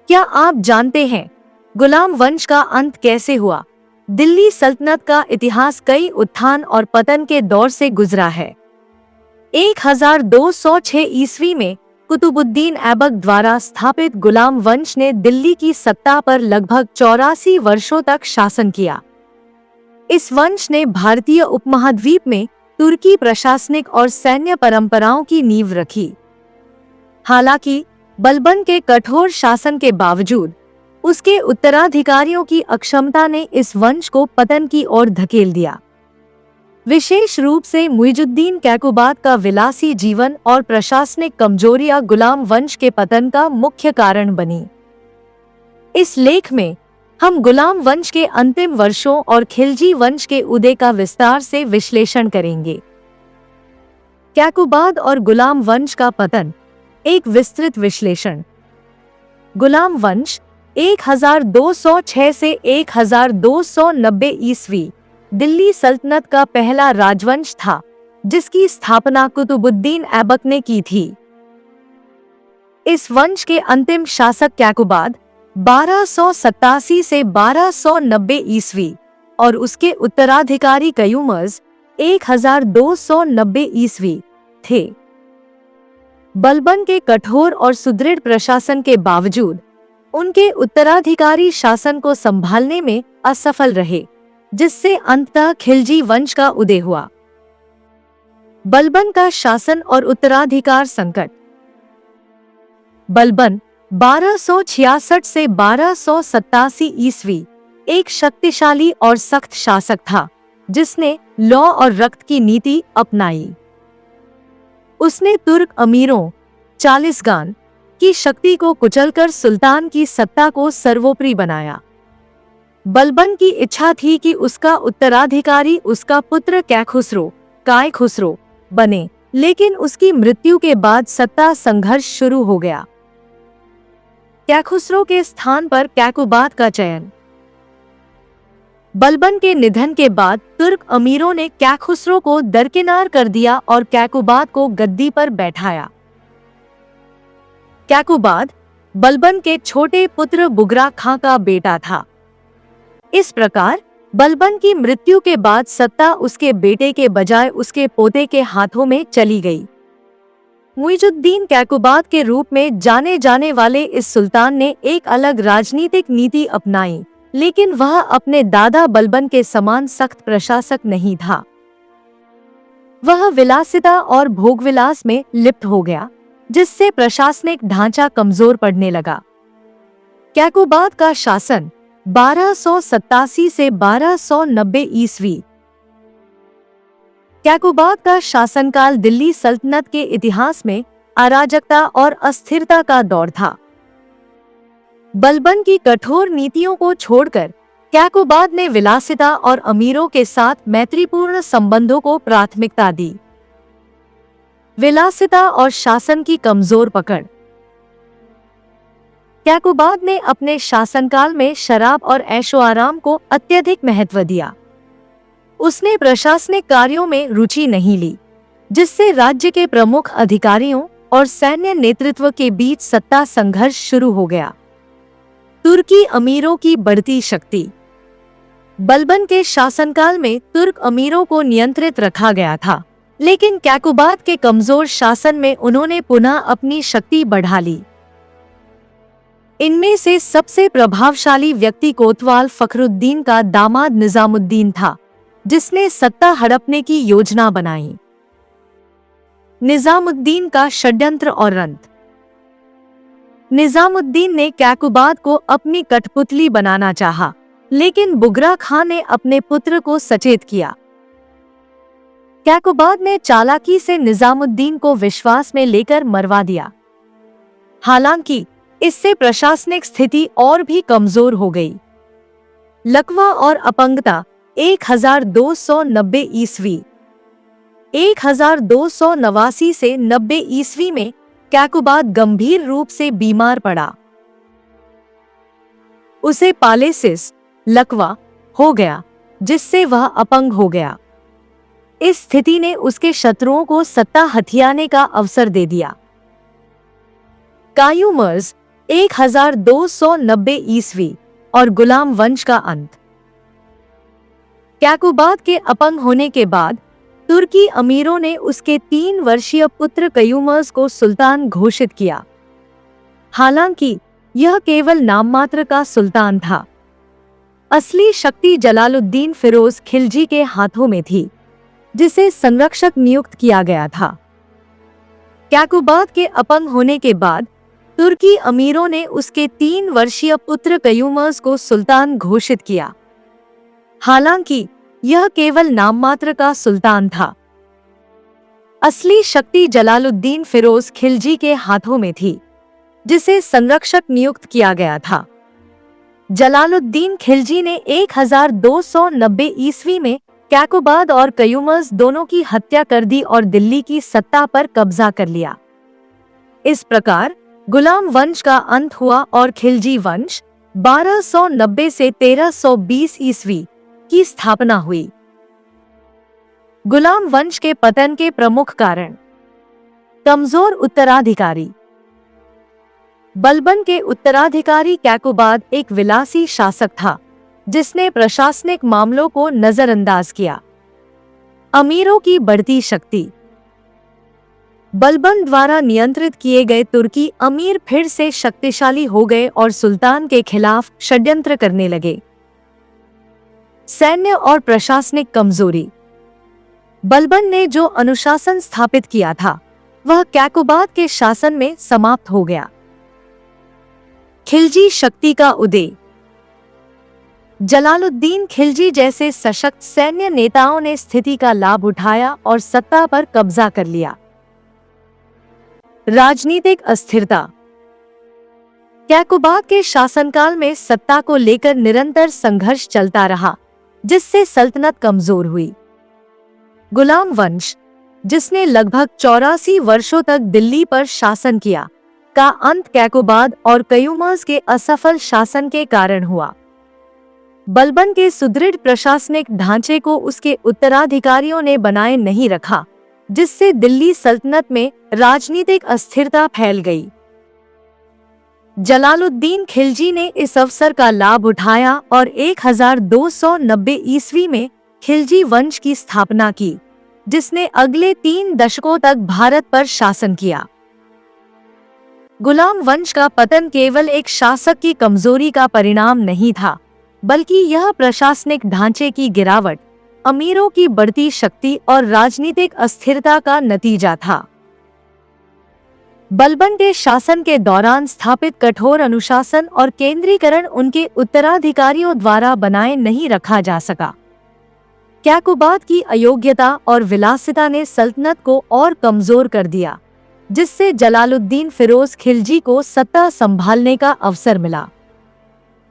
क्या आप जानते हैं गुलाम वंश का अंत कैसे हुआ? दिल्ली सल्तनत का इतिहास कई उत्थान और पतन के दौर से गुजरा है। 1206 ईस्वी में कुतुबुद्दीन ऐबक द्वारा स्थापित गुलाम वंश ने दिल्ली की सत्ता पर लगभग 84 वर्षों तक शासन किया। इस वंश ने भारतीय उपमहाद्वीप में तुर्की प्रशासनिक और सैन्य परंपराओं की नींव रखी। हालांकि बलबन के कठोर शासन के बावजूद उसके उत्तराधिकारियों की अक्षमता ने इस वंश को पतन की ओर धकेल दिया। विशेष रूप से मुइजुद्दीन कैकुबाद का विलासी जीवन और प्रशासनिक कमजोरियां गुलाम वंश के पतन का मुख्य कारण बनी। इस लेख में हम गुलाम वंश के अंतिम वर्षों और खिलजी वंश के उदय का विस्तार से विश्लेषण करेंगे। कैकुबाद और गुलाम वंश का पतन, एक विस्तृत विश्लेषण। गुलाम वंश 1206 से 1290 ईस्वी दिल्ली सल्तनत का पहला राजवंश था, जिसकी स्थापना कुतुबुद्दीन ऐबक ने की थी। इस वंश के अंतिम शासक कैकुबाद 1287 से 1290 ईस्वी और उसके उत्तराधिकारी कयूमर्स 1290 ईस्वी थे। बलबन के कठोर और सुदृढ़ प्रशासन के बावजूद उनके उत्तराधिकारी शासन को संभालने में असफल रहे, जिससे अंततः खिलजी वंश का उदय हुआ। बलबन का शासन और उत्तराधिकार संकट। बलबन 1266 से 1287 ईस्वी एक शक्तिशाली और सख्त शासक था, जिसने लौ और रक्त की नीति अपनाई। उसने तुर्क अमीरों चालीसगान की शक्ति को कुचलकर सुल्तान की सत्ता को सर्वोपरि बनाया। बलबन की इच्छा थी कि उसका उत्तराधिकारी उसका पुत्र काय खुसरो बने, लेकिन उसकी मृत्यु के बाद सत्ता संघर्ष शुरू हो गया। कैखुसरो के स्थान पर कैकुबाद का चयन। बलबन के निधन के बाद तुर्क अमीरों ने कैखुसरो को दरकिनार कर दिया और कैकुबाद को गद्दी पर बैठाया। कैकुबाद बलबन के छोटे पुत्र बुगरा खां का बेटा था। इस प्रकार बलबन की मृत्यु के बाद सत्ता उसके बेटे के बजाय उसके पोते के हाथों में चली गई। मुइजुद्दीन कैकुबाद के रूप में जाने जाने वाले इस सुल्तान ने एक अलग राजनीतिक नीति अपनाई, लेकिन वह अपने दादा बलबन के समान सख्त प्रशासक नहीं था। वह विलासिता और भोगविलास में लिप्त हो गया, जिससे प्रशासनिक ढांचा कमजोर पड़ने लगा। कैकुबाद का शासन 1287 से 1290 ईस्वी। कैकुबाद का शासनकाल दिल्ली सल्तनत के इतिहास में अराजकता और अस्थिरता का दौर था। बलबन की कठोर नीतियों को छोड़कर कैकुबाद ने विलासिता और अमीरों के साथ मैत्रीपूर्ण संबंधों को प्राथमिकता दी। विलासिता और शासन की कमजोर पकड़। कैकुबाद ने अपने शासनकाल में शराब और ऐशोआराम को अत्यधिक महत्व दिया। उसने प्रशासनिक कार्यों में रुचि नहीं ली, जिससे राज्य के प्रमुख अधिकारियों और सैन्य नेतृत्व के बीच सत्ता संघर्ष शुरू हो गया। तुर्की अमीरों की बढ़ती शक्ति। बलबन के शासनकाल में तुर्क अमीरों को नियंत्रित रखा गया था, लेकिन कैकुबाद के कमजोर शासन में उन्होंने पुनः अपनी शक्ति बढ़ा ली। इनमें से सबसे प्रभावशाली व्यक्ति कोतवाल फखरुद्दीन का दामाद निजामुद्दीन था, जिसने सत्ता हड़पने की योजना बनाई। निजामुद्दीन का षड्यंत्र और रंत। निजामुद्दीन ने कैकुबाद को अपनी कठपुतली बनाना चाहा, लेकिन बुगरा खां ने अपने पुत्र को सचेत किया। कैकुबाद ने चालाकी से निजामुद्दीन को विश्वास में लेकर मरवा दिया। हालांकि इससे प्रशासनिक स्थिति और भी कमजोर हो गई। लकवा और अपंगता। 1290 ईस्वी। 1289 से 90 ईस्वी में कैकुबाद गंभीर रूप से बीमार पड़ा। उसे पालेसिस लकवा हो गया, जिससे वह अपंग हो गया। इस स्थिति ने उसके शत्रुओं को सत्ता हथियाने का अवसर दे दिया। कायूमर्स 1290 ईस्वी और गुलाम वंश का अंत। कैकुबाद के अपंग होने के बाद तुर्की अमीरों ने उसके 3 वर्षीय पुत्र कयूमर्स को सुल्तान घोषित किया। हालांकि यह केवल नाम मात्र का सुल्तान था। असली शक्ति जलालुद्दीन फिरोज खिलजी के हाथों में थी, जिसे संरक्षक नियुक्त किया गया था। कैकुबाद के अपंग होने के बाद तुर्की अमीरों ने उसके 3 वर्षीय पुत्र कयूमर्स को सुल्तान घोषित किया। हालांकि यह केवल नाम मात्र का सुल्तान था। असली शक्ति जलालुद्दीन फिरोज खिलजी के हाथों में थी, जिसे संरक्षक नियुक्त किया गया था। जलालुद्दीन खिलजी ने 1290 ईस्वी में कैकुबाद और कयूमर्स दोनों की हत्या कर दी और दिल्ली की सत्ता पर कब्जा कर लिया। इस प्रकार गुलाम वंश का अंत हुआ और खिलजी वंश 1290 से 1320 ईस्वी की स्थापना हुई। गुलाम वंश के पतन के प्रमुख कारण: कमजोर उत्तराधिकारी। बलबन के उत्तराधिकारी कैकुबाद एक विलासी शासक था, जिसने प्रशासनिक मामलों को नजरअंदाज किया। अमीरों की बढ़ती शक्ति। बलबन द्वारा नियंत्रित किए गए तुर्की अमीर फिर से शक्तिशाली हो गए और सुल्तान के खिलाफ षड्यंत्र करने लगे। सैन्य और प्रशासनिक कमजोरी। बलबन ने जो अनुशासन स्थापित किया था, वह कैकुबाद के शासन में समाप्त हो गया। खिलजी शक्ति का उदय। जलालुद्दीन खिलजी जैसे सशक्त सैन्य नेताओं ने स्थिति का लाभ उठाया और सत्ता पर कब्जा कर लिया। राजनीतिक अस्थिरता। कैकुबाद के शासनकाल में सत्ता को लेकर निरंतर संघर्ष चलता रहा, जिससे सल्तनत कमजोर हुई। गुलाम वंश, जिसने लगभग 84 वर्षों तक दिल्ली पर शासन किया, का अंत कैकुबाद और कयूमर्स के असफल शासन के कारण हुआ। बलबन के सुदृढ़ प्रशासनिक ढांचे को उसके उत्तराधिकारियों ने बनाए नहीं रखा, जिससे दिल्ली सल्तनत में राजनीतिक अस्थिरता फैल गई। जलालुद्दीन खिलजी ने इस अवसर का लाभ उठाया और 1290 ईस्वी में खिलजी वंश की स्थापना की, जिसने अगले 3 दशकों तक भारत पर शासन किया। गुलाम वंश का पतन केवल एक शासक की कमजोरी का परिणाम नहीं था, बल्कि यह प्रशासनिक ढांचे की गिरावट, अमीरों की बढ़ती शक्ति और राजनीतिक अस्थिरता का नतीजा था। बलबन के शासन के दौरान स्थापित कठोर अनुशासन और केंद्रीकरण उनके उत्तराधिकारियों द्वारा बनाए नहीं रखा जा सका। कैकुबाद की अयोग्यता और विलासिता ने सल्तनत को और कमजोर कर दिया, जिससे जलालुद्दीन फिरोज खिलजी को सत्ता संभालने का अवसर मिला।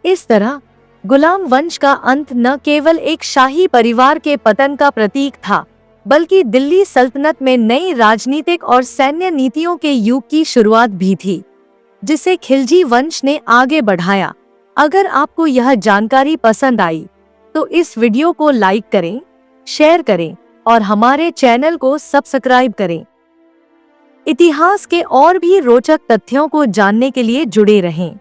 इस तरह गुलाम वंश का अंत न केवल एक शाही परिवार के पतन का प्रतीक था, बल्कि दिल्ली सल्तनत में नई राजनीतिक और सैन्य नीतियों के युग की शुरुआत भी थी, जिसे खिलजी वंश ने आगे बढ़ाया। अगर आपको यह जानकारी पसंद आई, तो इस वीडियो को लाइक करें, शेयर करें और हमारे चैनल को सब्सक्राइब करें। इतिहास के और भी रोचक तथ्यों को जानने के लिए जुड़े रहें।